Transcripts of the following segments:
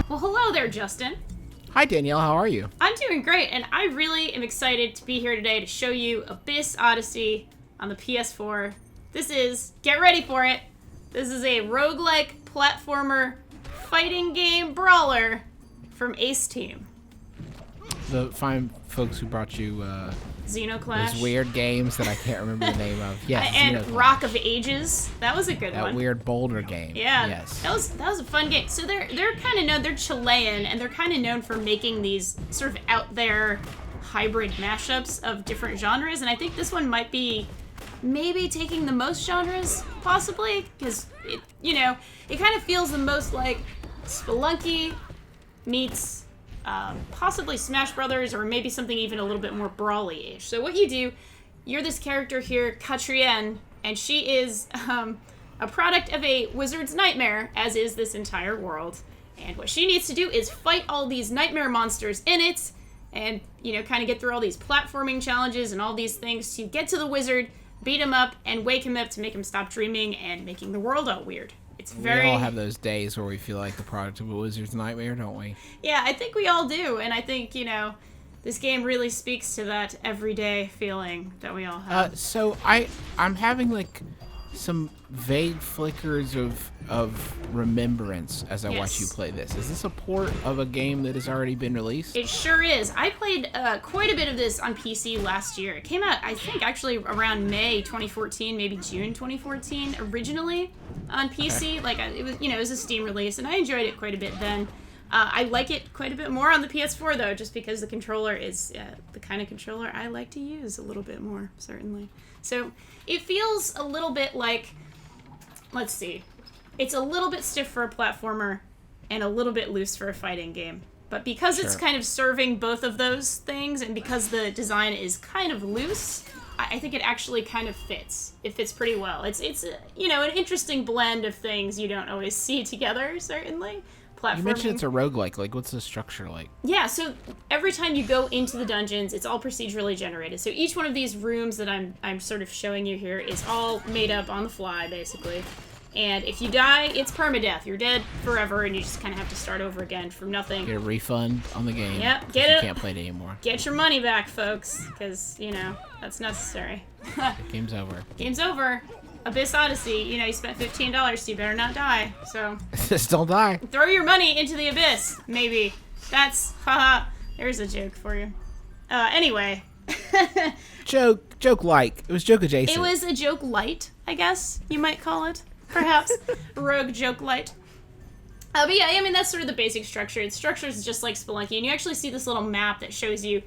Well, hello there, Justin. Hi, Danielle. How are you? I'm doing great, and I really am excited to be here today to show you Abyss Odyssey on the PS4. This is, get ready for it, this is a roguelike platformer fighting game brawler from Ace Team. The fine folks who brought you Xenoclash. those weird games that I can't remember the name of. Yes, and Xenoclash. Rock of Ages. That was a good one. That weird boulder game. Yeah, Yes. that was a fun game. So they're kind of known. They're Chilean, and they're kind of known for making these sort of out there hybrid mashups of different genres. And I think this one might be maybe taking the most genres, possibly, because it kind of feels the most like Spelunky meets possibly Smash Brothers, or maybe something even a little bit more brawly-ish. So what you do, you're this character here, Catrienne, and she is a product of a wizard's nightmare, as is this entire world. And what she needs to do is fight all these nightmare monsters in it, and, kind of get through all these platforming challenges and all these things to get to the wizard, beat him up, and wake him up to make him stop dreaming and making the world all weird. We all have those days where we feel like the product of a wizard's nightmare, don't we? Yeah, I think we all do, and I think, this game really speaks to that everyday feeling that we all have. So I'm having like some vague flickers of remembrance as I watch you play this. Is this a port of a game that has already been released? It sure is. I played quite a bit of this on PC last year. It came out, I think, actually around May 2014, maybe June 2014, originally on PC. Okay. It was a Steam release, and I enjoyed it quite a bit then. I like it quite a bit more on the PS4, though, just because the controller is the kind of controller I like to use a little bit more, certainly. So it feels a little bit like, let's see, it's a little bit stiff for a platformer and a little bit loose for a fighting game. But because it's kind of serving both of those things, and because the design is kind of loose, I think it actually kind of fits. It fits pretty well. It's an interesting blend of things you don't always see together, certainly. You mentioned it's a roguelike. Like, what's the structure like? Yeah, so every time you go into the dungeons, it's all procedurally generated. So each one of these rooms that I'm sort of showing you here is all made up on the fly, basically. And if you die, it's permadeath. You're dead forever, and you just kind of have to start over again from nothing. Get a refund on the game. Yep, You can't play it anymore. Get your money back, folks, because, that's necessary. Game's over. Game's over. Abyss Odyssey, you spent $15, so you better not die. So just don't die. Throw your money into the abyss, maybe. That's, haha, there's a joke for you. Anyway. Joke like. It was joke adjacent. It was a joke light, I guess you might call it. Perhaps. Rogue joke light. But yeah, that's sort of the basic structure. Its structure is just like Spelunky, and you actually see this little map that shows you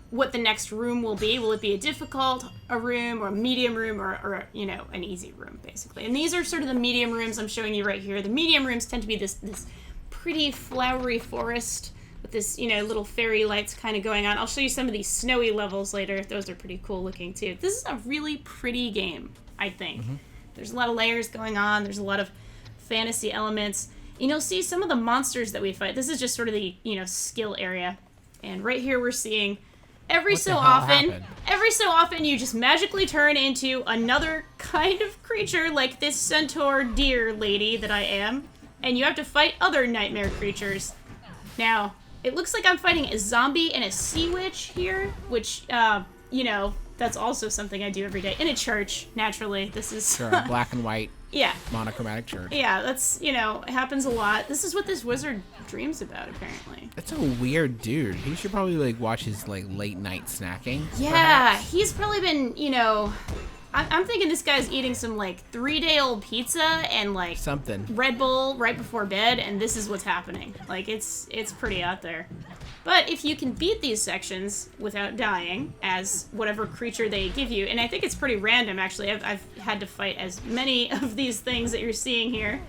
what the next room will be. Will it be a difficult room, or a medium room, or an easy room, basically? And these are sort of the medium rooms I'm showing you right here. The medium rooms tend to be this pretty flowery forest with this, little fairy lights kind of going on. I'll show you some of these snowy levels later. Those are pretty cool looking, too. This is a really pretty game, I think. Mm-hmm. There's a lot of layers going on. There's a lot of fantasy elements. And you'll see some of the monsters that we fight. This is just sort of the, skill area. And right here we're seeing every so often you just magically turn into another kind of creature, like this centaur deer lady that I am, and you have to fight other nightmare creatures. Now, it looks like I'm fighting a zombie and a sea witch here, which, that's also something I do every day. In a church, naturally. This is... Sure, black and white. Yeah. Monochromatic church. Yeah, that's, it happens a lot. This is what this wizard dreams about, apparently. That's a weird dude. He should probably, watch his, late night snacking. Yeah, perhaps. He's probably been, I'm thinking this guy's eating some, 3-day-old pizza and, something. Red Bull right before bed, and this is what's happening. It's pretty out there. But if you can beat these sections without dying as whatever creature they give you, and I think it's pretty random, actually. I've had to fight as many of these things that you're seeing here.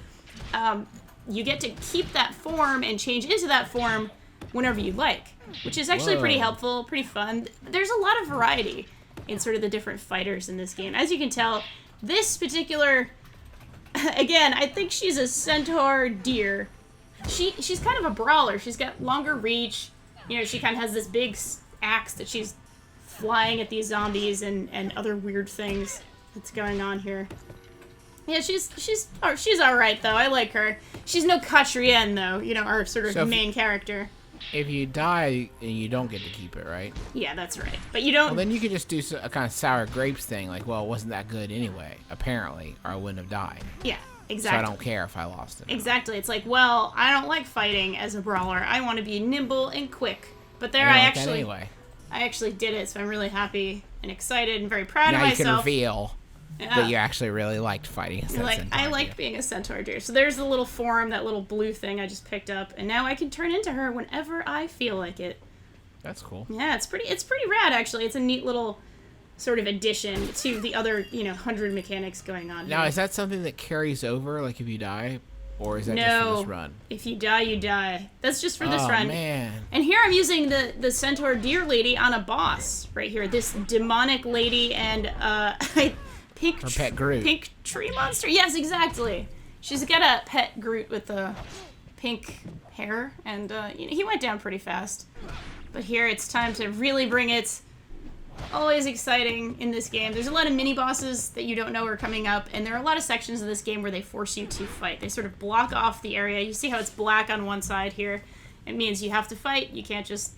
You get to keep that form and change into that form whenever you like, which is actually pretty helpful, pretty fun. There's a lot of variety in sort of the different fighters in this game. As you can tell, this particular... Again, I think she's a centaur deer. She's kind of a brawler. She's got longer reach. She kind of has this big axe that she's flying at these zombies and other weird things that's going on here. Yeah, she's all right though. I like her. She's no Catrienne though. You know, our sort of main character. If you die, you don't get to keep it, right? Yeah, that's right. But you don't. Well, then you could just do a kind of sour grapes thing, like, well, it wasn't that good anyway, apparently, or I wouldn't have died. Yeah, exactly. So I don't care if I lost it. Exactly. It's like, well, I don't like fighting as a brawler. I want to be nimble and quick. But there, I actually did it. So I'm really happy and excited and very proud of myself. Now you can reveal that you actually really liked fighting as that centaur. I like being a centaur deer. So there's the little form, that little blue thing I just picked up, and now I can turn into her whenever I feel like it. That's cool. Yeah, it's pretty rad actually. It's a neat little sort of addition to the other, 100 mechanics going on. Now, is that something that carries over, like if you die, or is that just for this run? If you die, you die. That's just for this run. Oh man! And here I'm using the centaur deer lady on a boss right here. This demonic lady and Her pet Groot. Pink tree monster? Yes, exactly. She's got a pet Groot with the pink hair, and he went down pretty fast. But here it's time to really bring it. Always exciting in this game. There's a lot of mini-bosses that you don't know are coming up, and there are a lot of sections of this game where they force you to fight. They sort of block off the area. You see how it's black on one side here? It means you have to fight. You can't just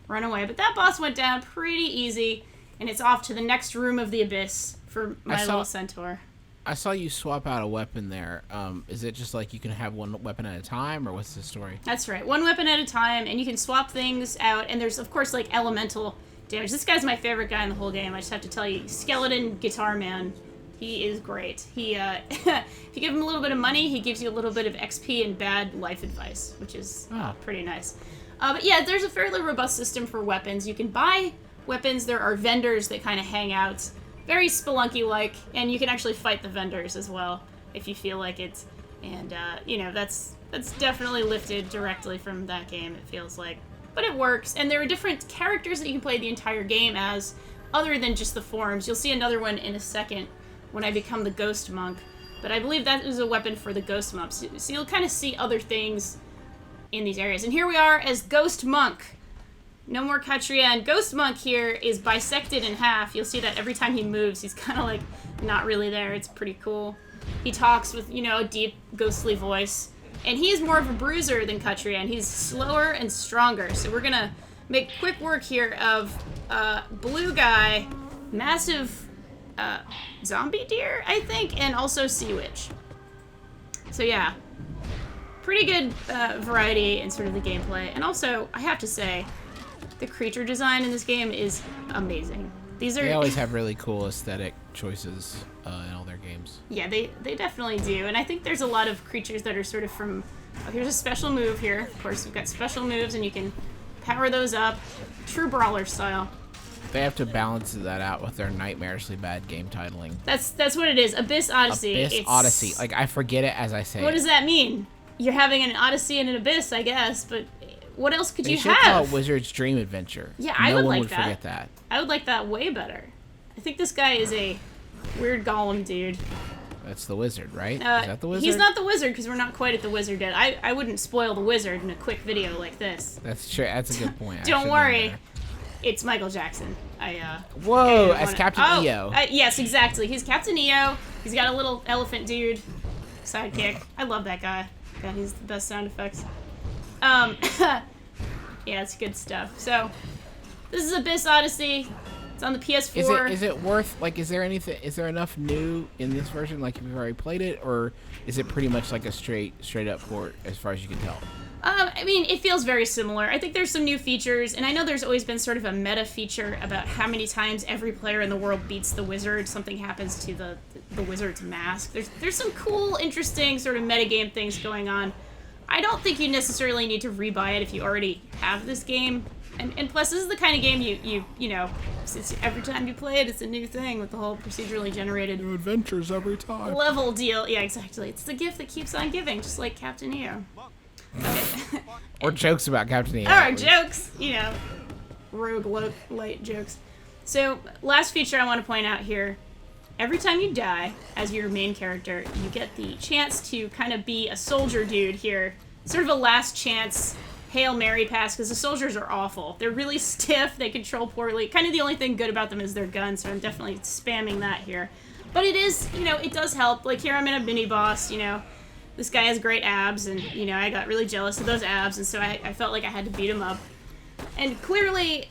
run away. But that boss went down pretty easy, and it's off to the next room of the abyss for my little centaur. I saw you swap out a weapon there. Is it just like you can have one weapon at a time, or what's the story? That's right. One weapon at a time, and you can swap things out, and there's, of course, like elemental damage. This guy's my favorite guy in the whole game. I just have to tell you, Skeleton Guitar Man. He is great. He, if you give him a little bit of money, he gives you a little bit of XP and bad life advice, which is pretty nice. But yeah, there's a fairly robust system for weapons. You can buy weapons. There are vendors that kind of hang out. Very Spelunky-like, and you can actually fight the vendors as well if you feel like it. And, that's definitely lifted directly from that game, it feels like. But it works, and there are different characters that you can play the entire game as, other than just the forms. You'll see another one in a second when I become the Ghost Monk, but I believe that is a weapon for the Ghost Monks. So you'll kind of see other things in these areas. And here we are as Ghost Monk. No more Catrienne. Ghost Monk here is bisected in half. You'll see that every time he moves, he's kind of like not really there. It's pretty cool. He talks with, a deep, ghostly voice. And he's more of a bruiser than Catrienne. He's slower and stronger. So we're going to make quick work here of blue guy, massive zombie deer, I think, and also sea witch. So yeah, pretty good variety in sort of the gameplay. And also, I have to say, the creature design in this game is amazing. They always have really cool aesthetic choices in all their games. Yeah, they definitely do. And I think there's a lot of creatures that are sort of from... Oh, here's a special move here. Of course, we've got special moves, and you can power those up. True brawler style. They have to balance that out with their nightmarishly bad game titling. That's what it is. Abyss Odyssey. Abyss Odyssey. Like, I forget it as I say it. What does that mean? You're having an Odyssey and an Abyss, I guess, but... What else could you have? They should call it Wizard's Dream Adventure. Yeah, I would like that. No one would forget that. I would like that way better. I think this guy is a weird golem dude. That's the wizard, right? Is that the wizard? He's not the wizard because we're not quite at the wizard yet. I wouldn't spoil the wizard in a quick video like this. That's true. That's a good point. Don't worry. It's Michael Jackson. Whoa, as Captain EO. Yes, exactly. He's Captain EO. He's got a little elephant dude sidekick. I love that guy. God, he's the best sound effects. Yeah, it's good stuff. So, this is Abyss Odyssey. It's on the PS4. Is it worth, like, is there enough new in this version, like, if you've already played it, or is it pretty much like a straight up port as far as you can tell? I mean, it feels very similar. I think there's some new features, and I know there's always been sort of a meta feature about how many times every player in the world beats the wizard. Something happens to the wizard's mask. There's some cool, interesting sort of metagame things going on. I don't think you necessarily need to rebuy it if you already have this game. And plus, this is the kind of game you know, since every time you play it, it's a new thing with the whole procedurally generated... New adventures every time. ...level deal. Yeah, exactly. It's the gift that keeps on giving, just like Captain EO. Okay. Or jokes about Captain EO. Or jokes, roguelike jokes. So, last feature I want to point out here. Every time you die, as your main character, you get the chance to kind of be a soldier dude here. Sort of a last chance Hail Mary pass, because the soldiers are awful. They're really stiff, they control poorly. Kind of the only thing good about them is their guns, so I'm definitely spamming that here. But it is, you know, it does help. Like, here I'm in a mini-boss, you know. This guy has great abs, and, you know, I got really jealous of those abs, and so I felt like I had to beat him up. And clearly,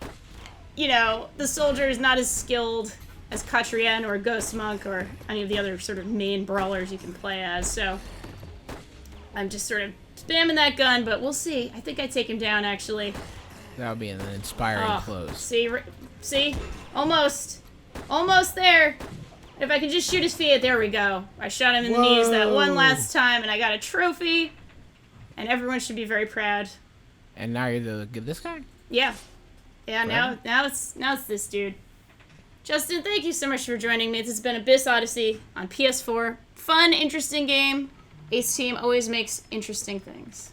you know, the soldier is not as skilled as Katrien or Ghost Monk or any of the other sort of main brawlers you can play as, so I'm just sort of spamming that gun, but we'll see. I think I take him down, actually. That would be an inspiring close. See? Almost there. If I can just shoot his feet, there we go. I shot him in the knees that one last time, and I got a trophy, and everyone should be very proud. And now you're this guy? Yeah. Yeah, now it's this dude. Justin, thank you so much for joining me. This has been Abyss Odyssey on PS4. Fun, interesting game. Ace Team always makes interesting things.